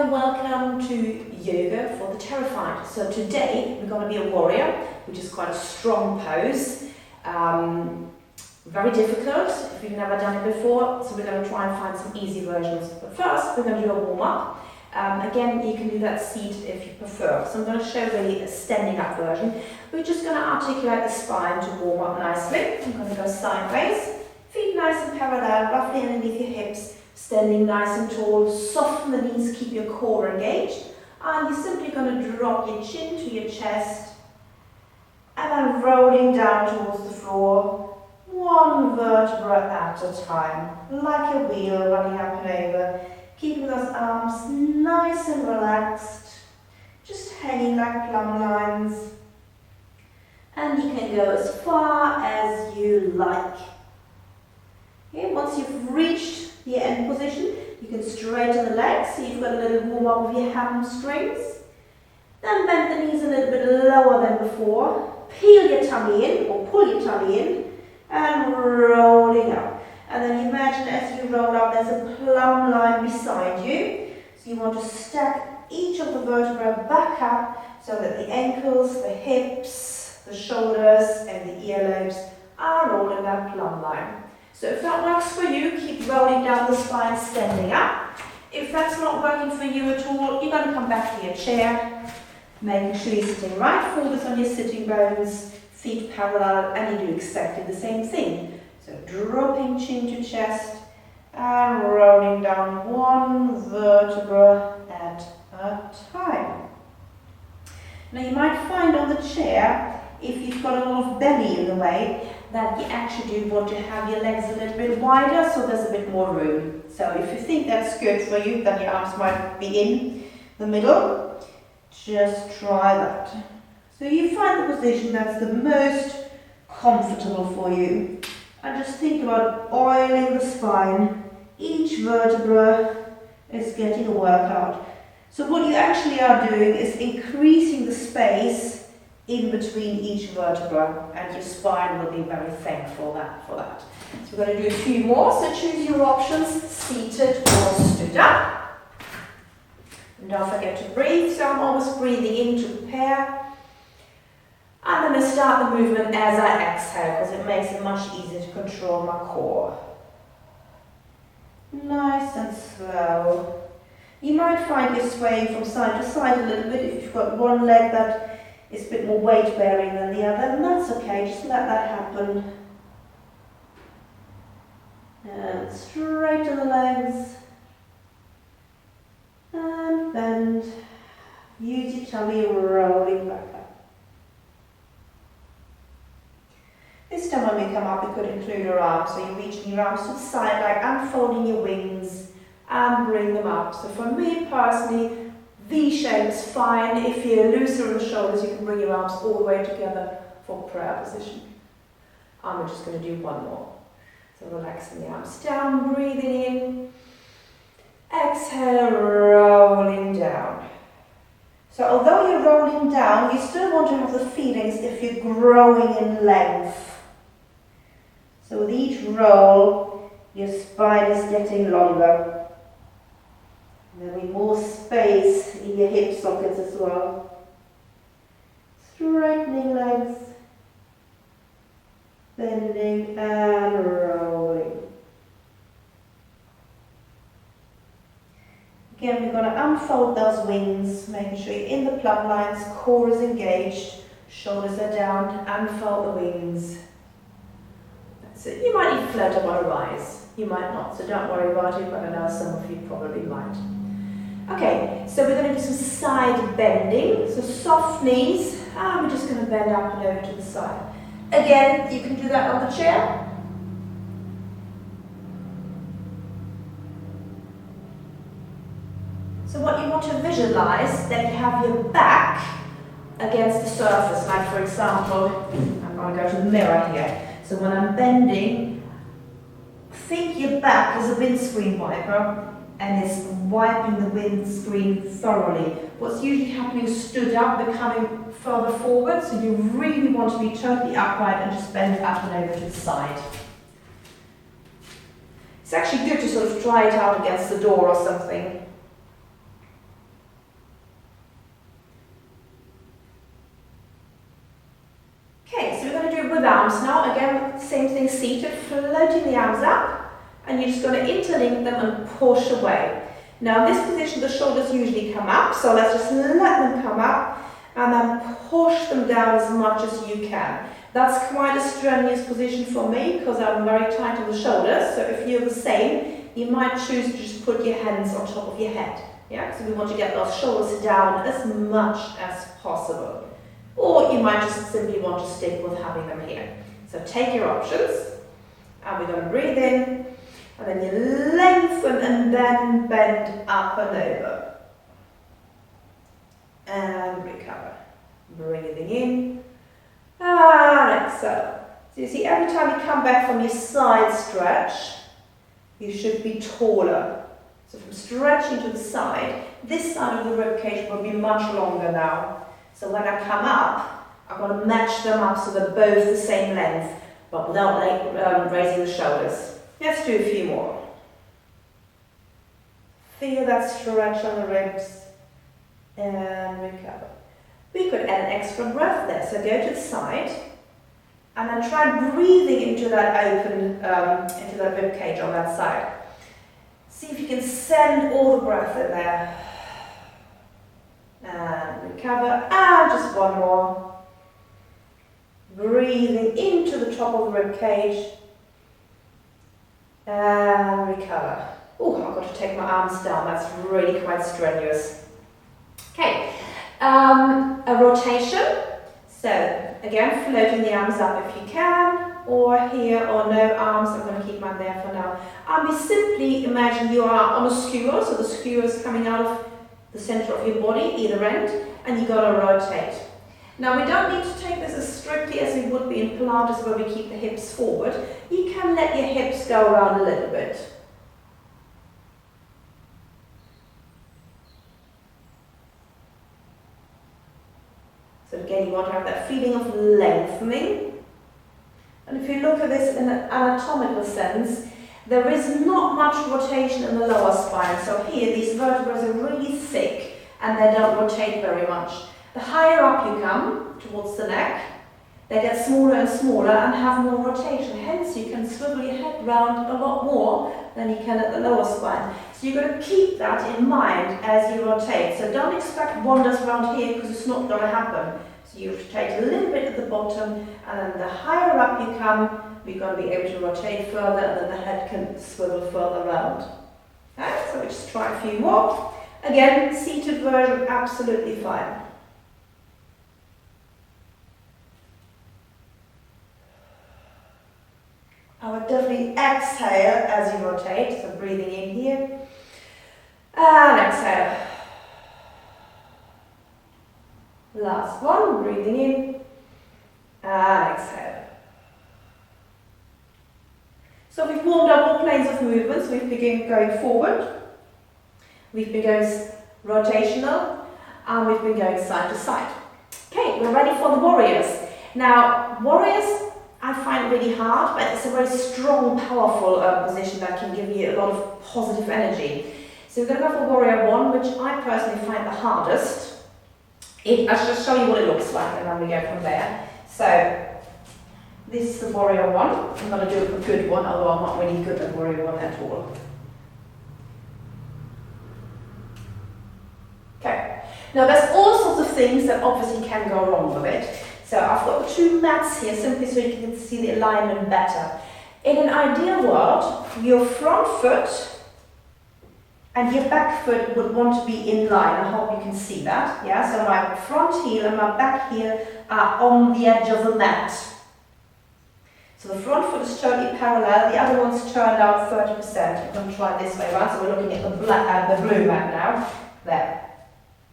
and welcome to yoga for the terrified. So today we're going to be a warrior, which is quite a strong pose. Very difficult if you've never done it before, so we're going to try and find some easy versions. But first we're going to do a warm-up. Again, you can do that seated if you prefer. So I'm going to show really a standing up version. We're just going to articulate the spine to warm up nicely. I'm going to go sideways, feet nice and parallel, roughly underneath your hips. Standing nice and tall, soften the knees, keep your core engaged. And you're simply going to drop your chin to your chest and then rolling down towards the floor, one vertebra at a time, like a wheel running up and over, keeping those arms nice and relaxed, just hanging like plumb lines. And you can go as far as you like. Okay, once you've reached the end position, you can straighten the legs, so you've got a little warm up of your hamstrings. Then bend the knees a little bit lower than before. Peel your tummy in, or pull your tummy in, and rolling up. And then imagine as you roll up, there's a plumb line beside you. So you want to stack each of the vertebrae back up so that the ankles, the hips, the shoulders, and the earlobes are all in that plumb line. So if that works for you, keep rolling down the spine, standing up. If that's not working for you at all, you're going to come back to your chair, making sure you're sitting right forwards on your sitting bones, feet parallel, and you do exactly the same thing. So dropping chin to chest and rolling down one vertebra at a time. Now you might find on the chair, if you've got a lot of belly in the way, that you actually do want to have your legs a little bit wider so there's a bit more room. So if you think that's good for you, then your arms might be in the middle. Just try that. So you find the position that's the most comfortable for you. And just think about oiling the spine. Each vertebra is getting a workout. So what you actually are doing is increasing the space in between each vertebra, and your spine will be very thankful for that. So we're going to do a few more, so choose your options, seated or stood up. And don't forget to breathe, so I'm always breathing in to prepare. I'm going to start the movement as I exhale, because it makes it much easier to control my core. Nice and slow. You might find you're swaying from side to side a little bit if you've got one leg that is a bit more weight bearing than the other, and that's okay, just let that happen. And straighten the legs. And bend. Use your tummy rolling back up. This time when we come up, we could include your arms, so you're reaching your arms to the side, like unfolding your wings, and bring them up. So for me personally, V-shape is fine. If you're looser in the shoulders, you can bring your arms all the way together for prayer position. I'm just going to do one more. So relaxing the arms down, breathing in. Exhale, rolling down. So although you're rolling down, you still want to have the feelings if you're growing in length. So with each roll, your spine is getting longer. There'll be more space in your hip sockets as well. Straightening legs, bending and rolling. Again, we're going to unfold those wings, making sure you're in the plumb lines, core is engaged, shoulders are down, unfold the wings. That's it. You might even float up on a rise. You might not, so don't worry about it, but I know some of you probably might. Okay, so we're going to do some side bending, so soft knees, and we're just going to bend up and over to the side. Again, you can do that on the chair. So what you want to visualize, that you have your back against the surface, like for example, I'm going to go to the mirror here. So when I'm bending, think your back is a windscreen wiper, and it's wiping the windscreen thoroughly. What's usually happening is stood up, becoming further forward, so you really want to be totally upright and just bend up and over to the side. It's actually good to sort of try it out against the door or something. arms now. Again, same thing, seated, floating the arms up, and you're just going to interlink them and push away. Now in this position the shoulders usually come up, so let's just let them come up and then push them down as much as you can. That's quite a strenuous position for me because I'm very tight on the shoulders, so if you're the same, you might choose to just put your hands on top of your head. Yeah, so we want to get those shoulders down as much as possible. Or you might just simply want to stick with having them here. So take your options, and we're going to breathe in, and then you lengthen and then bend up and over. And recover. Breathing in, and exhale. So you see, every time you come back from your side stretch, you should be taller. So from stretching to the side, this side of the rib cage will be much longer now. So when I come up, I'm going to match them up so they're both the same length, but without raising the shoulders. Let's do a few more. Feel that stretch on the ribs and recover. We could add an extra breath there, so go to the side and then try breathing into that open, into that rib cage on that side. See if you can send all the breath in there. And recover, and just one more. Breathing into the top of the rib cage. And recover. Oh, I've got to take my arms down, that's really quite strenuous. Okay, a rotation. So, again, floating the arms up if you can, or here, or no arms. I'm going to keep mine there for now. And we simply imagine you are on a skewer, so the skewer is coming out of the center of your body, either end, and you've got to rotate. Now, we don't need to take this as strictly as we would be in Pilates, where we keep the hips forward. You can let your hips go around a little bit. So again, you want to have that feeling of lengthening. And if you look at this in an anatomical sense, there is not much rotation in the lower spine. So here, these vertebrae are really thick and they don't rotate very much. The higher up you come, towards the neck, they get smaller and smaller and have more rotation. Hence, you can swivel your head round a lot more than you can at the lower spine. So you've got to keep that in mind as you rotate. So don't expect wonders around here because it's not going to happen. So you rotate a little bit at the bottom, and then the higher up you come, we're going to be able to rotate further, and then the head can swivel further around. Okay, so we just try a few more. Again, seated version, absolutely fine. I would definitely exhale as you rotate, so breathing in here, and exhale. Last one, breathing in, and exhale. So we've warmed up all planes of movements. We've begun going forward, we've been going rotational, and we've been going side to side. Okay, we're ready for the warriors. Now, warriors, I find really hard, but it's a very strong, powerful position that can give you a lot of positive energy. So we're going to go for Warrior 1, which I personally find the hardest. I'll just show you what it looks like, and then we go from there. So this is the Warrior 1. I'm going to do a good one, although I'm not really good at Warrior 1 at all. Okay. Now there's all sorts of things that obviously can go wrong with it. So I've got 2 mats here, simply so you can see the alignment better. In an ideal world, your front foot and your back foot would want to be in line. I hope you can see that. Yeah, so my front heel and my back heel are on the edge of the mat. So the front foot is totally parallel, the other one's turned out 30%. I'm going to try this way around, so we're looking at the blue mat now. There.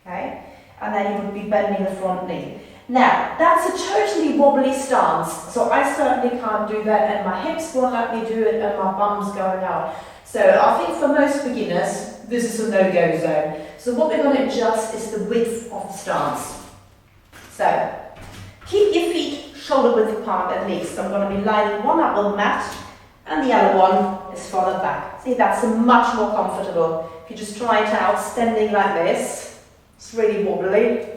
Okay? And then you would be bending the front knee. Now, that's a totally wobbly stance, so I certainly can't do that, and my hips won't let me do it, and my bum's going out. So I think for most beginners, this is a no-go zone. So what we're going to adjust is the width of the stance. So, keep your feet shoulder width apart at least. I'm going to be lining one up on the mat, and the other one is further back. See, that's much more comfortable. If you just try it out, standing like this, it's really wobbly.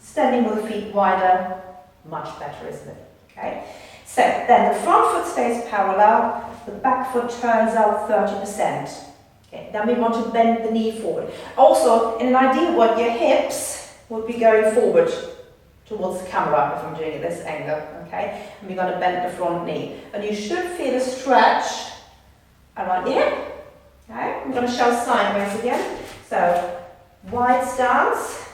Standing with the feet wider, much better, isn't it? Okay. So then the front foot stays parallel, the back foot turns out 30%. Okay, then we want to bend the knee forward. Also, in an ideal one, your hips would be going forward towards the camera if I'm doing it this angle, okay? And we're going to bend the front knee. And you should feel a stretch around your hip. Okay, I'm going to show sideways again. So, wide stance,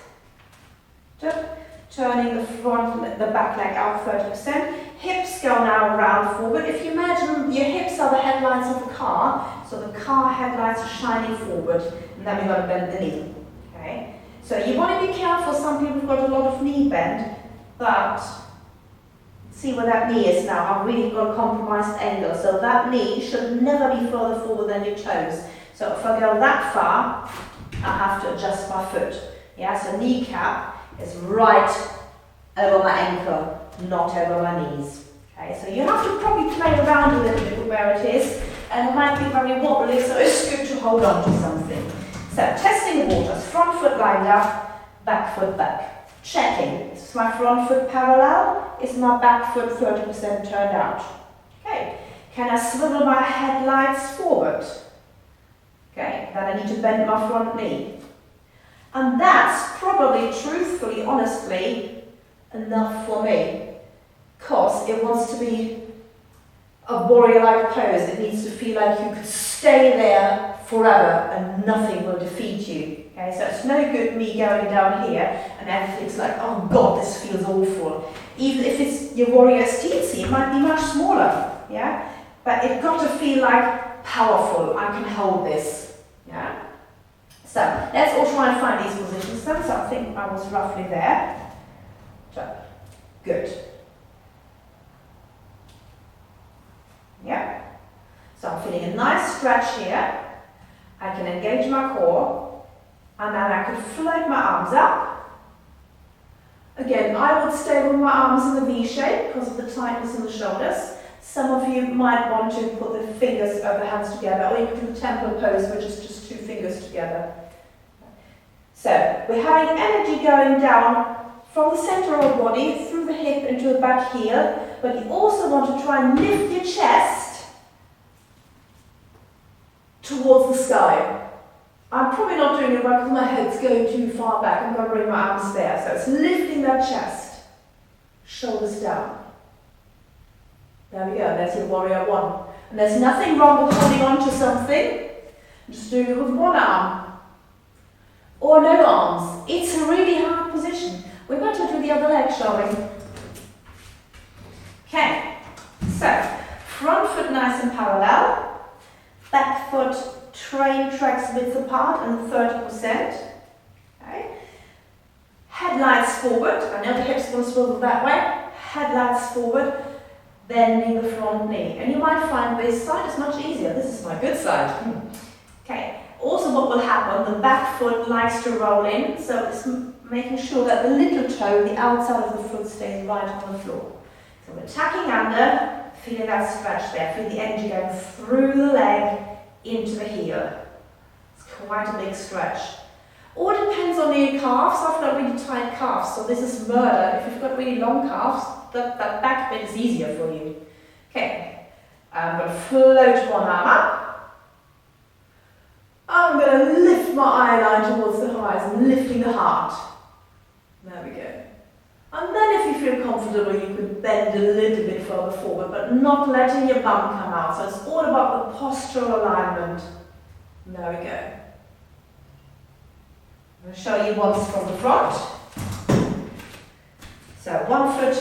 turning the front, the back leg out 30%. Hips go now around forward. If you imagine your hips are the headlights of the car, so the car headlights are shining forward, and then we're going to bend the knee. Okay? So you want to be careful, some people have got a lot of knee bend, but see where that knee is now. I've really got a compromised angle, so that knee should never be further forward than your toes. So if I go that far, I have to adjust my foot. Yeah, so kneecap is right over my ankle, not over my knees. Okay, so you have to probably play around a little bit with where it is, and it might be very wobbly, so it's good to hold on to something. So testing the waters, front foot lined up, back foot back. Checking, is my front foot parallel? Is my back foot 30% turned out? Okay, can I swivel my headlights forward? Okay, then I need to bend my front knee. And that's probably, truthfully, honestly, enough for me. Because it wants to be a warrior-like pose. It needs to feel like you could stay there forever and nothing will defeat you. Okay, so it's no good me going down here and everything's like, oh God, this feels awful. Even if it's your warrior's teensy, it might be much smaller. Yeah, but it's got to feel like powerful. I can hold this. Yeah. So let's all try and find these positions then. So I think I was roughly there. So, good. Yeah. So I'm feeling a nice stretch here. I can engage my core, and then I can float my arms up. Again, I would stay with my arms in the V shape because of the tightness in the shoulders. Some of you might want to put the fingers of the hands together, or you can do the temple pose, which is just 2 fingers together. So we're having energy going down from the center of the body through the hip into the back heel, but you also want to try and lift your chest towards the sky. I'm probably not doing it right because my head's going too far back. I'm going to bring my arms there. So it's lifting that chest, shoulders down. There we go, there's your warrior one. And there's nothing wrong with holding on to something. Just doing it with one arm. Or no arms. It's a really hard position. We're going to do the other leg, shall we? Okay, so front foot nice and parallel, back foot train tracks width apart and 30%. Okay. Headlights forward. I know the hips will swivel that way. Headlights forward, bending the front knee. And you might find this side is much easier. This is my good side. Okay. Also what will happen, the back foot likes to roll in, so it's making sure that the little toe, the outside of the foot, stays right on the floor. So we're tucking under, feeling that stretch there, feel the energy going through the leg into the heel. It's quite a big stretch. All depends on your calves. I've got really tight calves, so this is murder. If you've got really long calves, that back bit is easier for you. Okay, I'm going to float one arm up. I'm going to lift my eye line towards the horizon, lifting the heart. There we go. And then if you feel comfortable, you can bend a little bit further forward, but not letting your bum come out. So it's all about the postural alignment. There we go. I'm going to show you once from the front. So one foot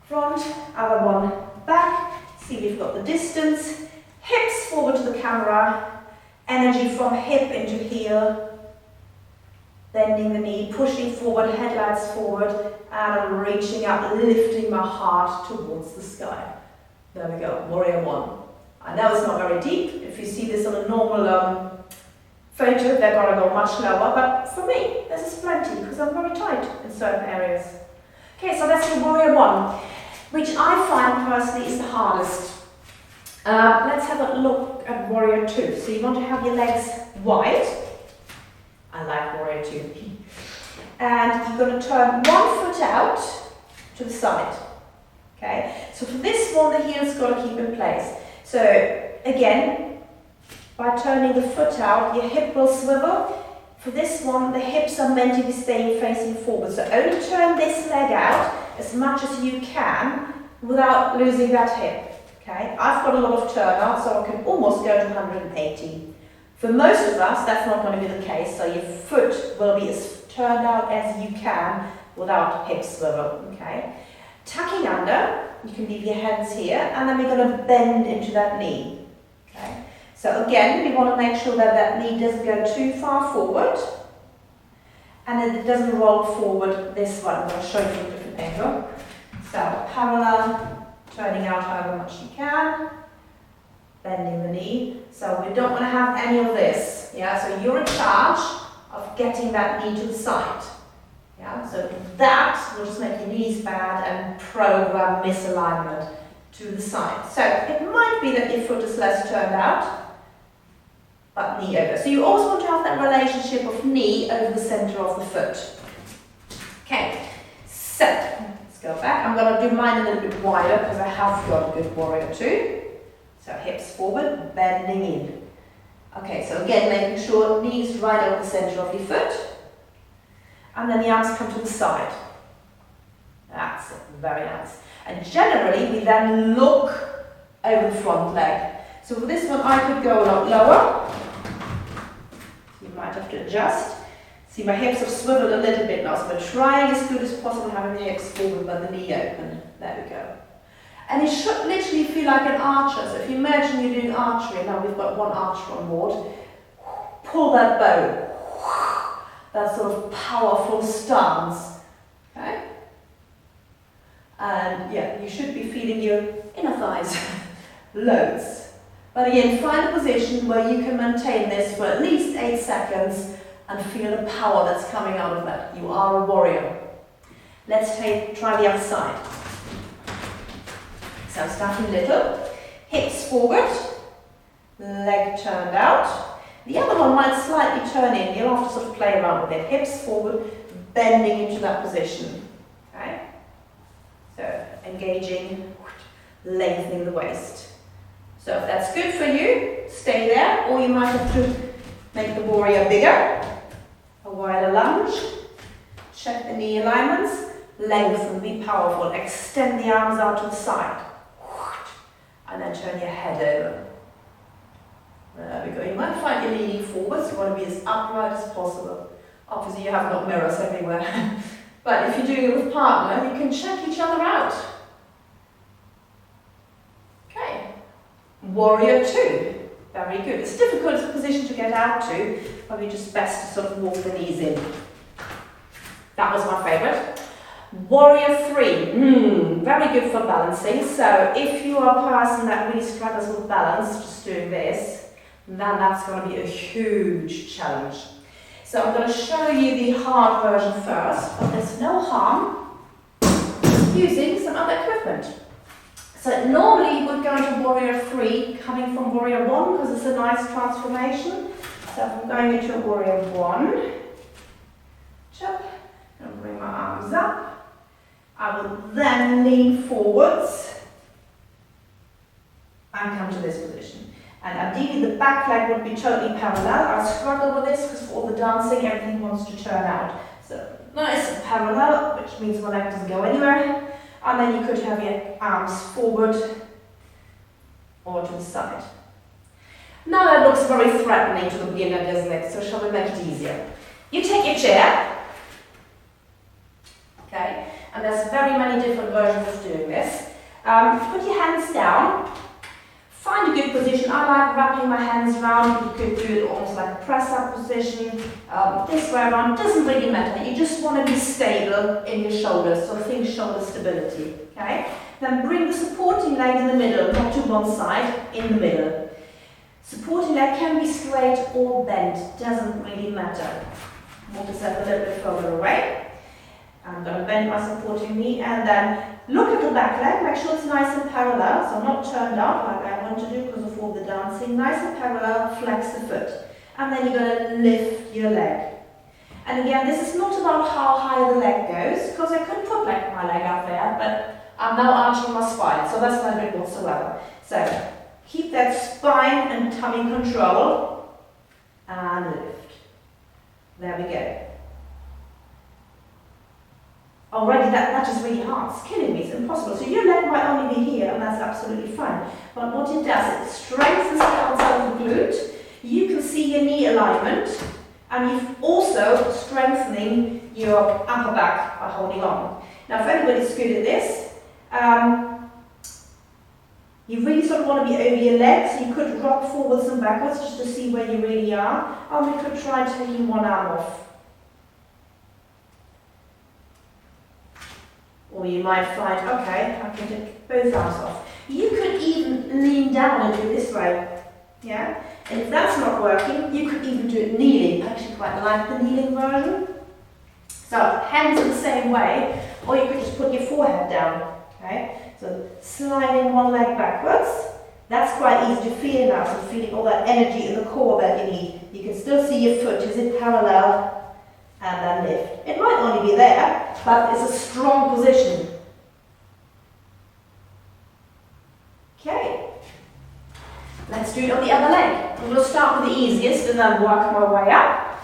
front, other one back. See we've got the distance. Hips forward to the camera. Energy from hip into heel, bending the knee, pushing forward, headlights forward, and I'm reaching up, lifting my heart towards the sky. There we go, warrior one. I know it's not very deep. If you see this on a normal photo, they're going to go much lower, but for me, this is plenty because I'm very tight in certain areas. Okay, so that's the warrior one, which I find personally is the hardest. Let's have a look at warrior two. So you want to have your legs wide. I like warrior two. And you're going to turn one foot out to the side. Okay, so for this one, the heel's got to keep in place. So again, by turning the foot out, your hip will swivel. For this one, the hips are meant to be staying facing forward. So only turn this leg out as much as you can without losing that hip. Okay, I've got a lot of turnout, so I can almost go to 180. For most of us, that's not going to be the case, so your foot will be as turned out as you can without hip swivel. Okay, tucking under, you can leave your hands here, and then we're going to bend into that knee. Okay, so again, we want to make sure that that knee doesn't go too far forward, and then it doesn't roll forward this one. I'm going to show you from a different angle. So parallel, turning out however much you can, bending the knee. So we don't want to have any of this. Yeah, so you're in charge of getting that knee to the side. Yeah, so that will just make your knees bad and program misalignment to the side. So it might be that your foot is less turned out, but knee over. So you always want to have that relationship of knee over the center of the foot. Okay, so let's go back. I'm going to do mine a little bit wider because I have got a good warrior too. So hips forward, bending in. Okay, so again, making sure knees right over the center of your foot. And then the arms come to the side. That's it, very nice. And generally, we then look over the front leg. So for this one, I could go a lot lower. So you might have to adjust. See, my hips have swiveled a little bit now, so we're trying as good as possible having the hips forward but the knee open. There we go. And it should literally feel like an archer. So if you imagine you're doing archery, now we've got one archer on board, pull that bow. That sort of powerful stance. Okay? And yeah, you should be feeling your inner thighs loads. But again, find a position where you can maintain this for at least 8 seconds and feel the power that's coming out of that. You are a warrior. Let's try the other side. So starting little, hips forward, leg turned out. The other one might slightly turn in. You'll have to sort of play around with it. Hips forward, bending into that position. Okay? So engaging, lengthening the waist. So if that's good for you, stay there, or you might have to make the warrior bigger. A wider lunge. Check the knee alignments. Lengthen, be powerful. Extend the arms out to the side. And then turn your head over. There we go. You might find you're leaning forward, so you want to be as upright as possible. Obviously you haven't got mirrors everywhere. But if you're doing it with partner, you can check each other out. Okay. Warrior 2. Very good. It's difficult as a position to get out to, probably just best to sort of walk the knees in. That was my favourite. Warrior 3, very good for balancing. So if you are a person that really struggles with balance, just doing this, then that's going to be a huge challenge. So I'm going to show you the hard version first, but there's no harm using some other equipment. So normally you would go into Warrior 3, coming from Warrior 1, because it's a nice transformation. So if I'm going into Warrior 1, chop, and bring my arms up. I will then lean forwards and come to this position. And ideally the back leg would be totally parallel. I struggle with this because for all the dancing everything wants to turn out. So nice and parallel, which means my leg doesn't go anywhere. And then you could have your arms forward or to the side. Now that looks very threatening to the beginner, doesn't it? So shall we make it easier? You take your chair. Okay, and there's very many different versions of doing this. Put your hands down. Find a good position. I like wrapping my hands around. You could do it almost like a press-up position. This way around, doesn't really matter. You just want to be stable in your shoulders. So think shoulder stability. Okay? Then bring the supporting leg in the middle, not to one side, in the middle. Supporting leg can be straight or bent. Doesn't really matter. Move yourself a little bit further away. I'm going to bend my supporting knee and then look at the back leg, make sure it's nice and parallel, so not turned out like I want to do because of all the dancing. Nice and parallel, flex the foot. And then you're going to lift your leg. And again, this is not about how high the leg goes, because I could put my leg up there, but I'm now arching my spine, so that's not good whatsoever. So keep that spine and tummy control and lift. There we go. Already that is really hard, it's killing me, it's impossible. So your leg might only be here and that's absolutely fine. But what it does, it strengthens the outside of the glute. You can see your knee alignment and you're also strengthening your upper back by holding on. Now if anybody's good at this, you really sort of want to be over your legs. You could rock forwards and backwards just to see where you really are. Or we could try taking one arm off. Or you might find, okay, I can take both arms off. You could even lean down and do it this way. Yeah? And if that's not working, you could even do it kneeling. I actually quite like the kneeling version. So hands in the same way, or you could just put your forehead down. Okay? So sliding one leg backwards. That's quite easy to feel now, so feeling all that energy in the core that you need. You can still see your foot, is it parallel? And then lift. It might only be there, but it's a strong position. Okay. Let's do it on the other leg. I'm going to start with the easiest and then work my way up.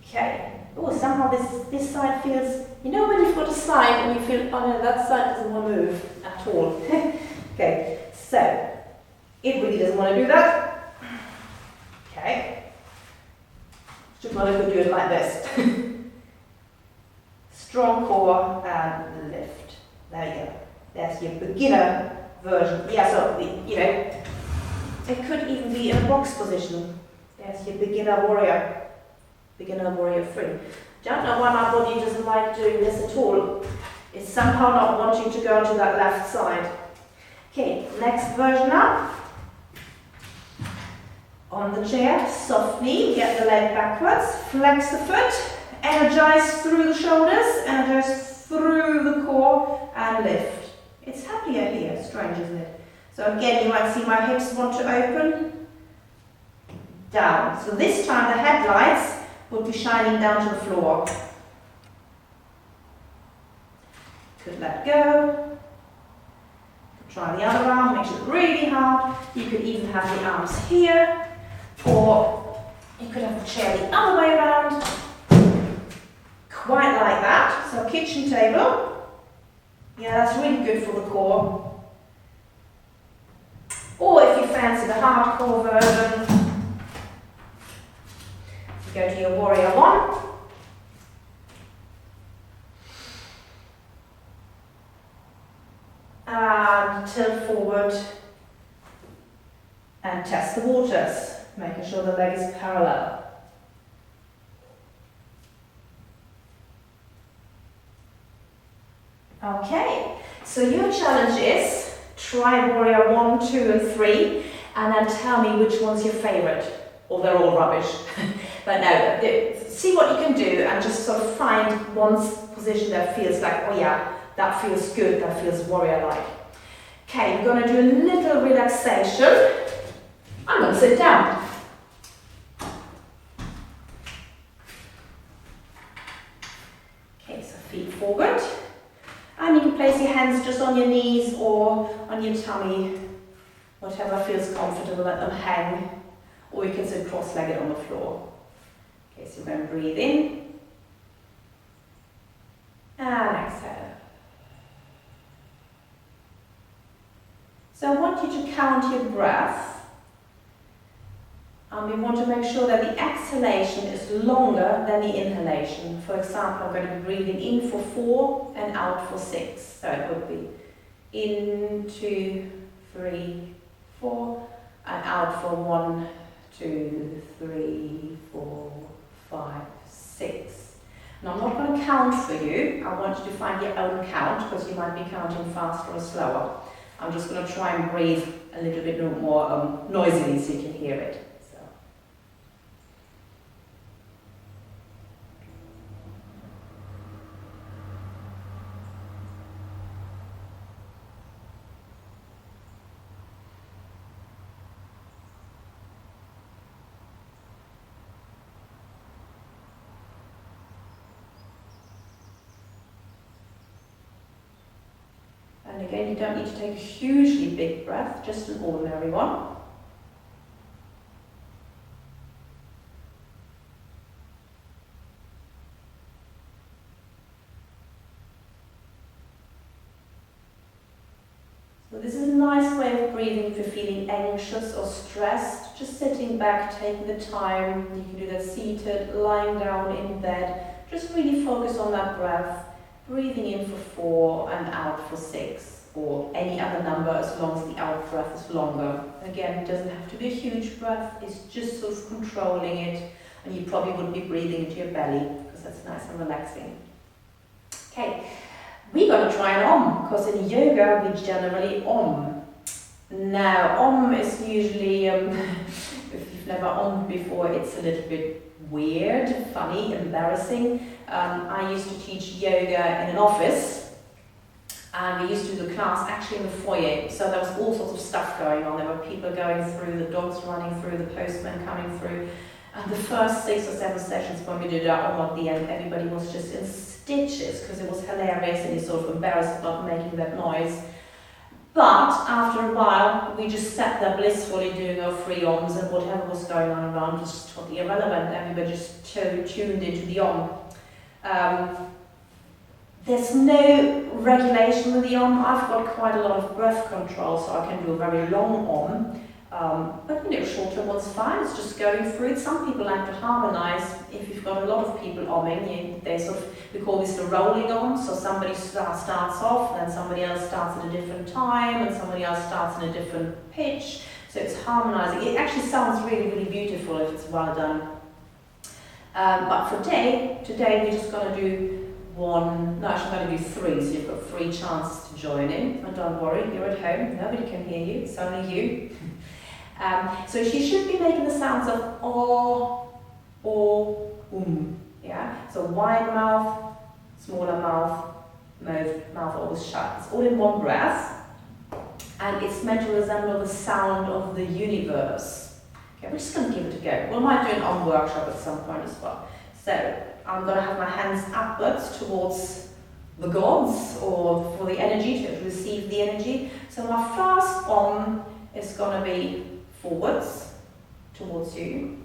Okay. Oh, somehow this side feels, you know when you've got a side and you feel, oh no, that side doesn't want to move at all. Okay, so it really doesn't want to do that. Okay. Just want to do it like this. Strong core and lift. There you go. That's your beginner version. Yeah, so, you know, it could even be in a box position. There's your beginner warrior. Beginner warrior 3. Don't know why my body doesn't like doing this at all. It's somehow not wanting to go to that left side. Okay, next version up. On the chair, softly, get the leg backwards, flex the foot, energize through the shoulders, energize through the core, and lift. It's happier here, strange isn't it? So again, you might see my hips want to open, down. So this time the headlights will be shining down to the floor. Could let go. Could try the other arm, makes it really hard. You could even have the arms here. Or you could have the chair the other way around, quite like that. So kitchen table, yeah, that's really good for the core. Or if you fancy the hardcore version, you go to your warrior 1. And tilt forward and test the waters. Making sure the leg is parallel. Okay, so your challenge is try warrior 1, 2 and 3 and then tell me which one's your favourite. Or they're all rubbish. But no, see what you can do and just sort of find one position that feels like, oh yeah, that feels good, that feels warrior-like. Okay, we're going to do a little relaxation. I'm going to sit down. Okay, so feet forward. And you can place your hands just on your knees or on your tummy, whatever feels comfortable, let them hang. Or you can sit cross-legged on the floor. Okay, so we're going to breathe in. And exhale. So I want you to count your breath. And we want to make sure that the exhalation is longer than the inhalation. For example, I'm going to be breathing in for 4 and out for 6. So it would be in, 2, 3, 4, and out for 1, 2, 3, 4, 5, 6. Now I'm not going to count for you. I want you to find your own count because you might be counting faster or slower. I'm just going to try and breathe a little bit more noisily so you can hear it. And again, you don't need to take a hugely big breath, just an ordinary one. So this is a nice way of breathing if you're feeling anxious or stressed. Just sitting back, taking the time. You can do that seated, lying down in bed. Just really focus on that breath. Breathing in for 4 and out for 6, or any other number as long as the out breath is longer. Again, it doesn't have to be a huge breath, it's just sort of controlling it, and you probably wouldn't be breathing into your belly because that's nice and relaxing. Okay, we're going to try an Om, because in yoga we generally Om. Now, Om is usually, if you've never Ommed before, it's a little bit weird, funny, embarrassing. I used to teach yoga in an office, and we used to do the class actually in the foyer, so there was all sorts of stuff going on. There were people going through, the dogs running through, the postman coming through, and the first 6 or 7 sessions when we did our Om at the end, everybody was just in stitches because it was hilarious and you're sort of embarrassed about making that noise. But after a while, we just sat there blissfully doing our 3 Oms, and whatever was going on around was just totally irrelevant. Everybody just tuned into the Om. There's no regulation with the Om. I've got quite a lot of breath control, so I can do a very long Om. But shorter one's fine. It's just going through it. Some people like to harmonize. If you've got a lot of people Omming, we call this the rolling Om. So somebody starts off, then somebody else starts at a different time, and somebody else starts in a different pitch. So it's harmonizing. It actually sounds really, really beautiful if it's well done. But for today we're just going to do I'm going to do 3, so you've got 3 chances to join in. And don't worry, you're at home, nobody can hear you, it's only you. So she should be making the sounds of O, yeah? So wide mouth, smaller mouth, mouth always shut. It's all in one breath, and it's meant to resemble the sound of the universe. Okay, we're just going to give it a go. We might do an Om workshop at some point as well. So I'm going to have my hands upwards towards the gods, or for the energy, to receive the energy. So my first Om is going to be forwards, towards you.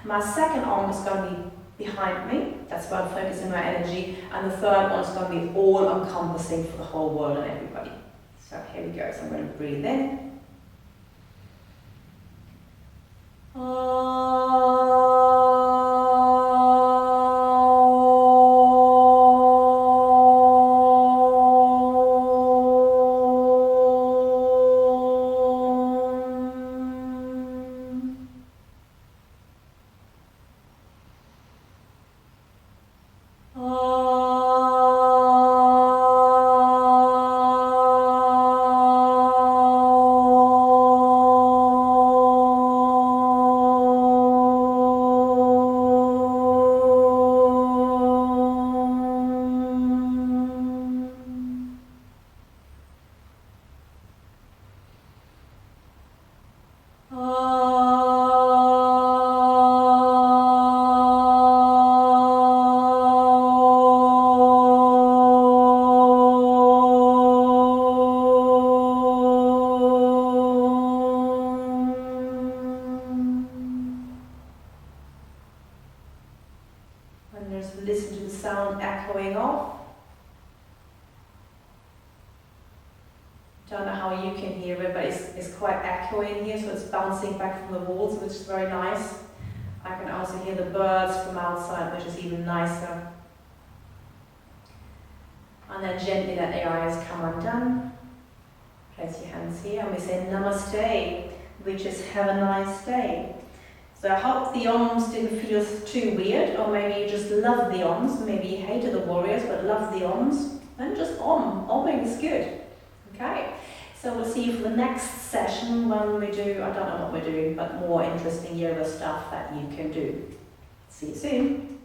My second Om is going to be behind me, that's where I'm focusing my energy. And the third one is going to be all-encompassing for the whole world and everybody. So here we go, so I'm going to breathe in. Listen to the sound echoing off. Don't know how you can hear it, but it's quite echoing here, so it's bouncing back from the walls, which is very nice. I can also hear the birds from outside, which is even nicer. And then gently let the eyes come undone. Place your hands here, and we say Namaste, which is have a nice day. So I hope the Oms didn't feel too weird, or maybe you just love the Oms, maybe you hated the warriors but love the Oms, then just Omming is good. Okay, so we'll see you for the next session when we do, I don't know what we're doing, but more interesting yoga stuff that you can do. See you soon.